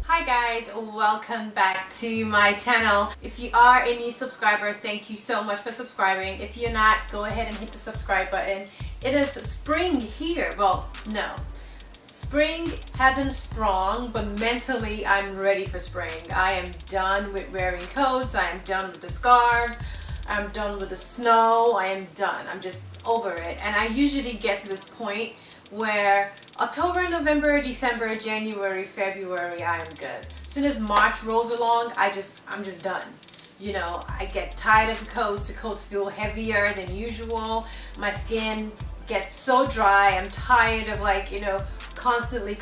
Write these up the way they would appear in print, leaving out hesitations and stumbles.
Hi guys, welcome back to my channel. If you are a new subscriber, thank you so much for subscribing. If you're not, go ahead and hit the subscribe button. It is spring here. Well, no. Spring hasn't sprung, but mentally I'm ready for spring. I am done with wearing coats. I am done with the scarves. I'm done with the snow. I am done. I'm just over it. And I usually get to this point where October, November, December, January, February, I am good. As soon as March rolls along, I'm just done. You know, I get tired of the coats. The coats feel heavier than usual. My skin gets so dry. I'm tired of constantly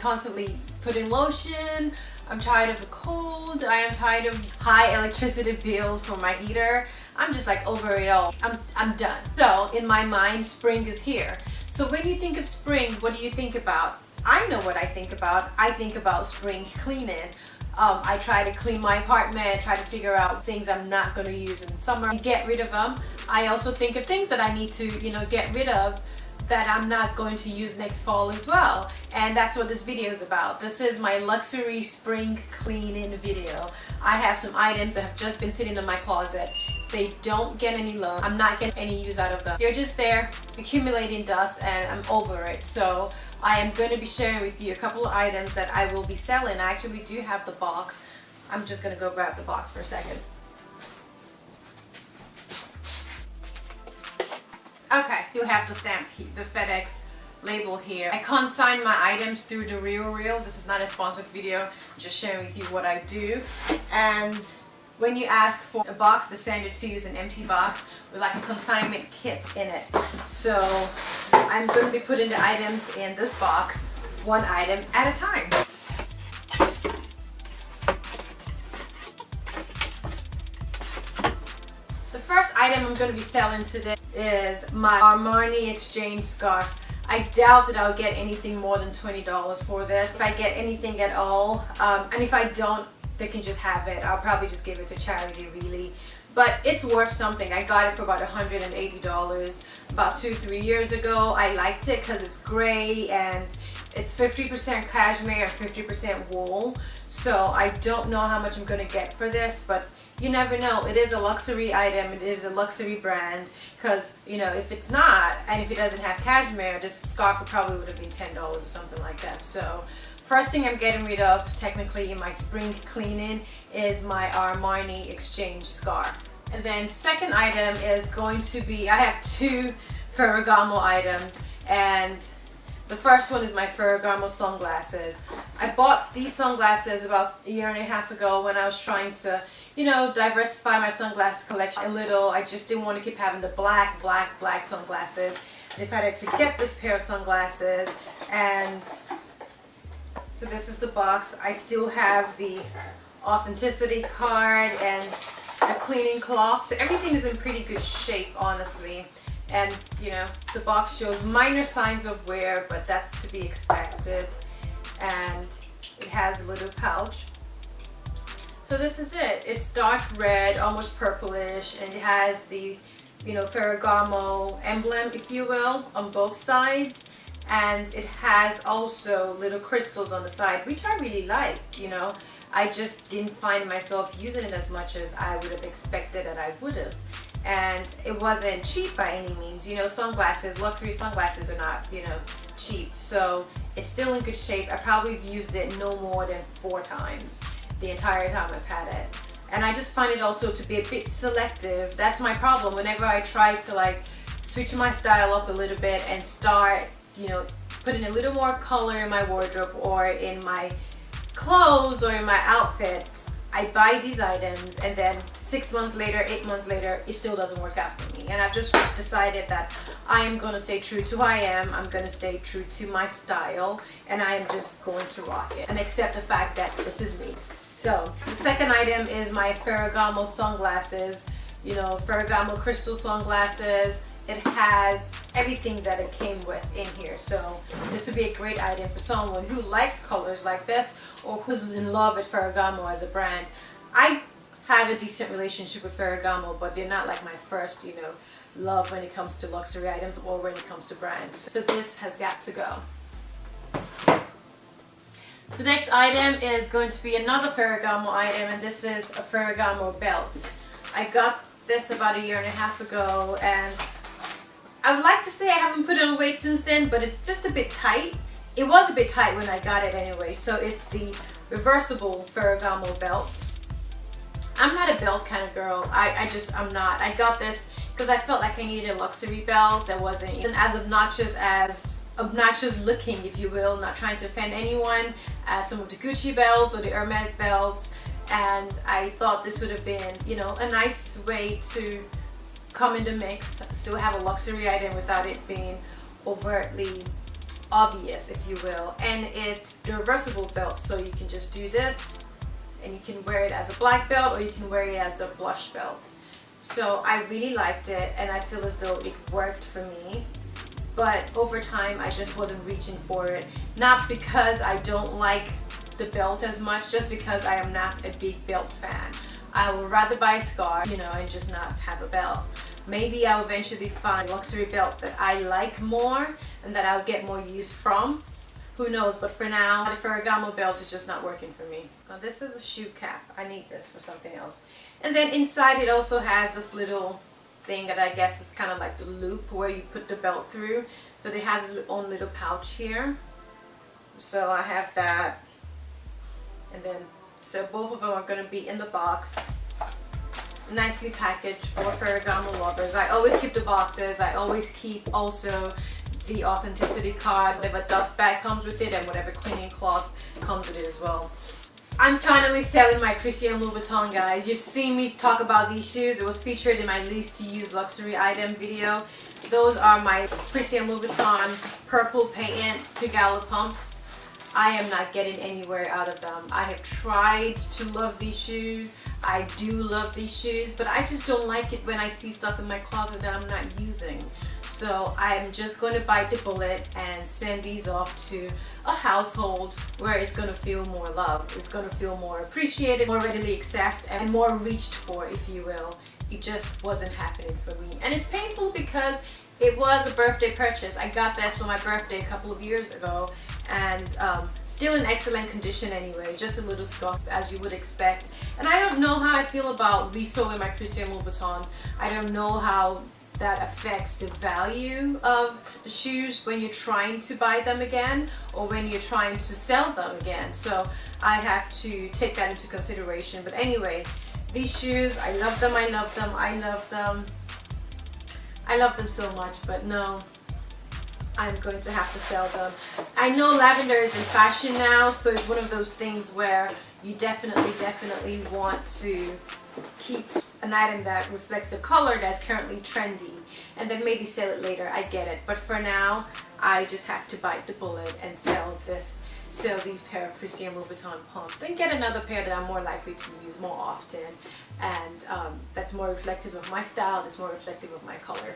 putting lotion. I'm tired of the cold. I am tired of high electricity bills for my heater. I'm just like over it all. I'm done. So in my mind, spring is here. So when you think of spring, what do you think about? I know what I think about. I think about spring cleaning. I try to clean my apartment, try to figure out things I'm not going to use in summer and get rid of them. I also think of things that I need to, get rid of that I'm not going to use next fall as well. And that's what this video is about. This is my luxury spring cleaning video. I have some items that have just been sitting in my closet. They don't get any love. I'm not getting any use out of them. They're just there accumulating dust and I'm over it. So I am going to be sharing with you a couple of items that I will be selling. I actually do have the box. I'm just going to go grab the box for a second. Okay, you have the stamp, the FedEx label here. I consign my items through the Real. This is not a sponsored video. I'm just sharing with you what I do. And when you ask for a box, the standard to use an empty box with like a consignment kit in it. So I'm going to be putting the items in this box, one item at a time. The first item I'm going to be selling today is my ArmaniExchange scarf. I doubt that I'll get anything more than $20 for this. If I get anything at all, and if I don't, they can just have it. I'll probably just give it to charity, really. But it's worth something. I got it for about $180 about 2-3 years ago. I liked it because it's gray and it's 50% cashmere and 50% wool. So I don't know how much I'm going to get for this, but you never know. It is a luxury item. It is a luxury brand because, if it's not and if it doesn't have cashmere, this scarf probably would have been $10 or something like that. So first thing I'm getting rid of, technically in my spring cleaning, is my ArmaniExchange scarf. And then second item is going to be, I have two Ferragamo items, and the first one is my Ferragamo sunglasses. I bought these sunglasses about a year and a half ago when I was trying to, diversify my sunglass collection a little. I just didn't want to keep having the black sunglasses. I decided to get this pair of sunglasses, and so this is the box. I still have the authenticity card and a cleaning cloth. So everything is in pretty good shape, honestly. And, the box shows minor signs of wear, but that's to be expected. And it has a little pouch. So this is it. It's dark red, almost purplish, and it has the, Ferragamo emblem, if you will, on both sides. And it has also little crystals on the side, which I really like. I just didn't find myself using it as much as I would have expected that I would have. And it wasn't cheap by any means. Sunglasses, luxury sunglasses are not, cheap. So it's still in good shape. I probably have used it no more than 4 times the entire time I've had it. And I just find it also to be a bit selective. That's my problem. Whenever I try to switch my style up a little bit and start putting a little more color in my wardrobe or in my clothes or in my outfits, I buy these items and then 6 months later, 8 months later, it still doesn't work out for me. And I've just decided that I am going to stay true to who I am. I'm going to stay true to my style, and I am just going to rock it and accept the fact that this is me. So the second item is my Ferragamo sunglasses, Ferragamo crystal sunglasses. It has everything that it came with in here. So this would be a great item for someone who likes colors like this or who's in love with Ferragamo as a brand. I have a decent relationship with Ferragamo, but they're not like my first, love when it comes to luxury items or when it comes to brands. So this has got to go. The next item is going to be another Ferragamo item, and this is a Ferragamo belt. I got this about 1.5 years ago, and I would like to say I haven't put on weight since then, but it's just a bit tight. It was a bit tight when I got it anyway. So it's the reversible Ferragamo belt. I'm not a belt kind of girl. I'm not. I got this because I felt like I needed a luxury belt that wasn't as obnoxious looking, if you will, not trying to offend anyone, as some of the Gucci belts or the Hermes belts. And I thought this would have been, you know, a nice way to come in the mix, still have a luxury item without it being overtly obvious, if you will. And it's the reversible belt, so you can just do this and you can wear it as a black belt or you can wear it as a blush belt. So I really liked it, and I feel as though it worked for me. But over time, I just wasn't reaching for it. Not because I don't like the belt as much, just because I am not a big belt fan. I would rather buy a scarf, you know, and just not have a belt. Maybe I'll eventually find a luxury belt that I like more and that I'll get more use from. Who knows? But for now, the Ferragamo belt is just not working for me. Now, this is a shoe cap. I need this for something else. And then inside it also has this little thing that I guess is kind of like the loop where you put the belt through. So it has its own little pouch here. So I have that. And then, so both of them are going to be in the box. Nicely packaged for Ferragamo lovers. I always keep the boxes. I always keep also the authenticity card, whatever dust bag comes with it, and whatever cleaning cloth comes with it as well. I'm finally selling my Christian Louboutin, guys. You've seen me talk about these shoes. It was featured in my least to use luxury item video. Those are my Christian Louboutin purple patent Pigalle pumps. I am not getting anywhere out of them. I have tried to love these shoes. I do love these shoes, but I just don't like it when I see stuff in my closet that I'm not using. So I'm just going to bite the bullet and send these off to a household where it's going to feel more loved. It's going to feel more appreciated, more readily accessed, and more reached for, if you will. It just wasn't happening for me. And it's painful because it was a birthday purchase. I got this for my birthday a couple of years ago, and still in excellent condition anyway, just a little scuff as you would expect. And I don't know how I feel about resoling my Christian Louboutins. I don't know how that affects the value of the shoes when you're trying to buy them again or when you're trying to sell them again. So I have to take that into consideration. But anyway, these shoes, I love them, I love them, I love them. I love them so much, but no, I'm going to have to sell them. I know lavender is in fashion now, so it's one of those things where you definitely want to keep an item that reflects the color that's currently trendy and then maybe sell it later. I get it, but for now I just have to bite the bullet and sell these pair of Christian Louboutin pumps and get another pair that I'm more likely to use more often, and that's more reflective of my style, that's more reflective of my color.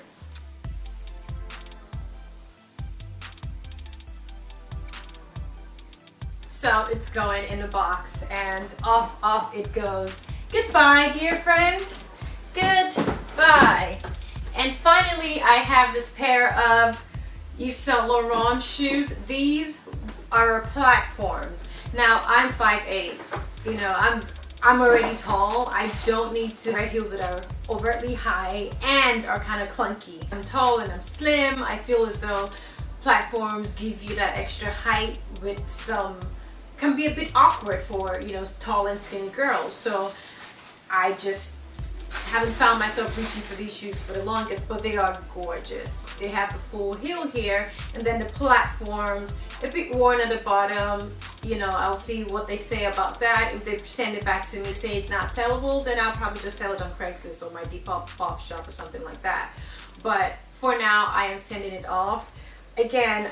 So it's going in a box and off it goes. Goodbye, dear friend. Goodbye. And finally, I have this pair of Yves Saint Laurent shoes. These are platforms. Now, I'm 5'8". You know, I'm already tall. I don't need to wear heels that are overtly high and are kind of clunky. I'm tall and I'm slim. I feel as though platforms give you that extra height with can be a bit awkward for, you know, tall and skinny girls. So I just haven't found myself reaching for these shoes for the longest, but they are gorgeous. They have the full heel here, and then the platforms, a bit worn at the bottom. You know, I'll see what they say about that. If they send it back to me, say it's not sellable, then I'll probably just sell it on Craigslist or my Depop pop shop or something like that. But for now, I am sending it off. Again,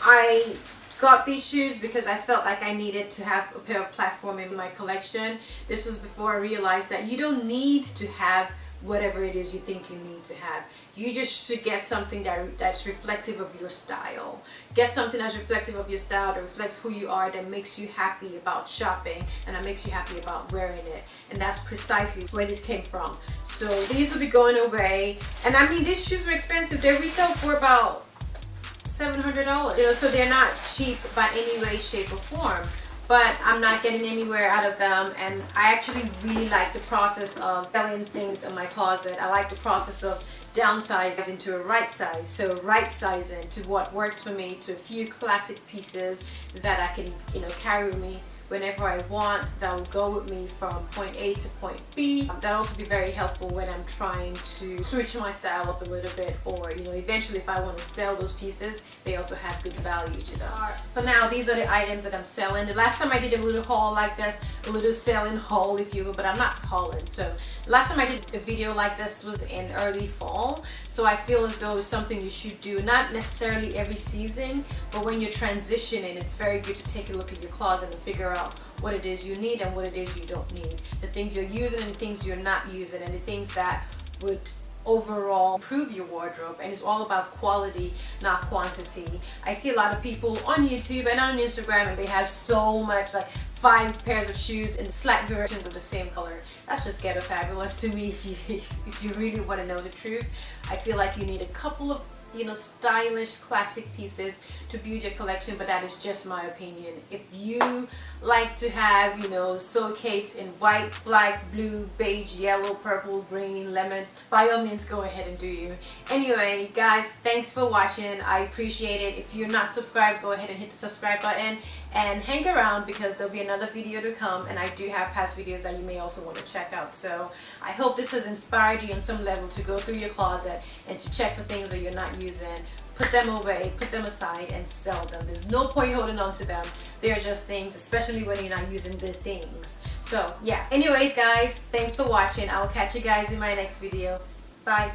I got these shoes because I felt like I needed to have a pair of platform in my collection. This was before I realized that you don't need to have whatever it is you think you need to have. You just should get something that's reflective of your style. Get something that's reflective of your style, that reflects who you are, that makes you happy about shopping, and that makes you happy about wearing it. And that's precisely where this came from. So these will be going away. And I mean, these shoes were expensive. They retail for about $700. You know, so they're not cheap by any way, shape, or form. But I'm not getting anywhere out of them, and I actually really like the process of selling things in my closet. I like the process of downsizing to a right size, so right sizing to what works for me, to a few classic pieces that I can, you know, carry with me whenever I want, that will go with me from point A to point B. That'll also be very helpful when I'm trying to switch my style up a little bit, or, you know, eventually if I want to sell those pieces, they also have good value to them. For now, these are the items that I'm selling. The last time I did a little haul like this, a little selling haul if you will, but I'm not hauling. So the last time I did a video like this was in early fall, so I feel as though it's something you should do, not necessarily every season, but when you're transitioning, it's very good to take a look at your closet and figure out what it is you need and what it is you don't need, the things you're using and the things you're not using, and the things that would overall improve your wardrobe. And it's all about quality, not quantity. I see a lot of people on YouTube and on Instagram, and they have so much, like 5 pairs of shoes in slight versions of the same color. That's just ghetto fabulous to me. If you really want to know the truth, I feel like you need a couple of, you know, stylish classic pieces to build your collection, but that is just my opinion. If you like to have, you know, silicates in white, black, blue, beige, yellow, purple, green, lemon, by all means go ahead and do you. Anyway guys, thanks for watching. I appreciate it. If you're not subscribed, go ahead and hit the subscribe button and hang around, because there'll be another video to come, and I do have past videos that you may also want to check out. So I hope this has inspired you on some level to go through your closet and to check for things that you're not using, put them away, put them aside, and sell them. There's no point holding on to them. They're just things, especially when you're not using the things. So yeah, anyways guys, thanks for watching. I will catch you guys in my next video. Bye.